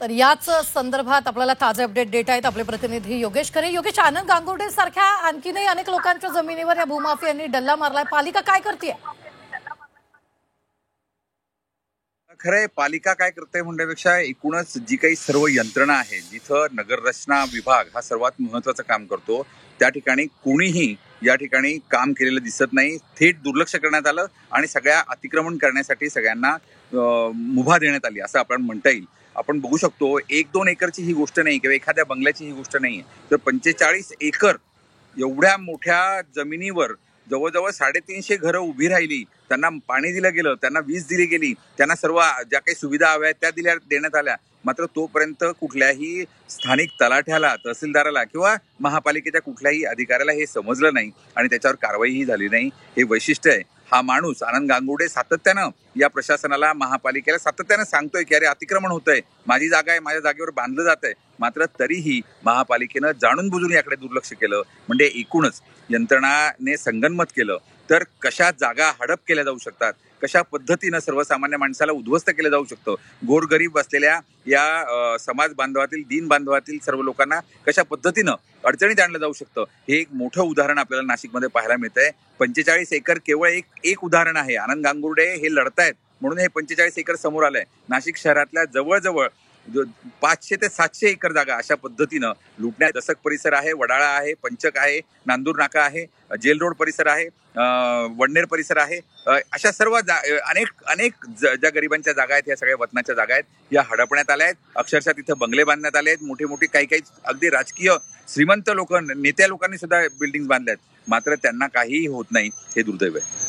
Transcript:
तर याच संदर्भात आपल्याला ताजे अपडेट देत आहेत आपले प्रतिनिधी योगेश खरे। योगेश, आनंद गांगुर्डे सारख्या आणखीनही अनेक लोकांच्या जमिनीवर या भूमाफियांनी डल्ला मारलाय, पालिका काय करते? खरंय, पालिका काय करते म्हणण्यापेक्षा एकूणच जी काही सर्व यंत्रणा आहे, जिथं नगररचना विभाग हा सर्वात महत्वाचं काम करतो, त्या ठिकाणी कोणीही या ठिकाणी काम केलेलं दिसत नाही। थेट दुर्लक्ष करण्यात आलं आणि सगळ्या अतिक्रमण करण्यासाठी सगळ्यांना मुभा देण्यात आली असं आपण म्हणता येईल। आपण बघू शकतो 1-2 एकरची ही गोष्ट नाही किंवा एखाद्या बंगल्याची ही गोष्ट नाही, तर 45 एकर एवढ्या मोठ्या जमिनीवर जवळजवळ 350 घरं उभी राहिली, त्यांना पाणी दिलं गेलं, त्यांना वीज दिली गेली, त्यांना सर्व ज्या काही सुविधा हव्या त्या देण्यात आल्या। मात्र तोपर्यंत कुठल्याही स्थानिक तलाठ्याला, तहसीलदाराला किंवा महापालिकेच्या कुठल्याही अधिकाऱ्याला हे समजलं नाही आणि त्याच्यावर कारवाईही झाली नाही। हे वैशिष्ट्य आहे। हा माणूस आनंद गांगुर्डे सातत्यानं या प्रशासनाला, महापालिकेला सातत्यानं सांगतोय की अरे अतिक्रमण होतंय, माझी जागा आहे, माझ्या जागेवर बांधलं जात आहे। मात्र तरीही महापालिकेनं जाणून बुजून याकडे दुर्लक्ष केलं। म्हणजे एकूणच यंत्रणाने संगनमत केलं तर कशा जागा हडप केल्या जाऊ शकतात, कशा पद्धतीनं सर्वसामान्य माणसाला उद्ध्वस्त केलं जाऊ शकतं, गोरगरीब असलेल्या या समाज बांधवातील, दीन बांधवातील सर्व लोकांना कशा पद्धतीनं अडचणीत आणलं जाऊ शकतं, हे एक मोठं उदाहरण आपल्याला नाशिकमध्ये पाहायला मिळतंय। 45 एकर केवळ एक उदाहरण आहे। आनंद गांगुर्डे हे लढतायत म्हणून हे 45 एकर समोर आलंय। नाशिक शहरातल्या जवळजवळ 500 ते 700 एकर जागा अशा पद्धतीनं लुटण्यात, दसक परिसर आहे, वडाळा आहे, पंचक आहे, नांदूर नाका आहे, जेल रोड परिसर आहे, वडनेर परिसर आहे, अशा सर्व अनेक ज्या गरिबांच्या जागा आहेत, या सगळ्या वतनाच्या जागा आहेत, या हडपण्यात आल्या आहेत। अक्षरशः तिथं बंगले बांधण्यात आले आहेत, मोठे काही अगदी राजकीय श्रीमंत लोक, नेत्या लोकांनी सुद्धा बिल्डिंग बांधल्यात, मात्र त्यांना काहीही होत नाही। हे दुर्दैव आहे।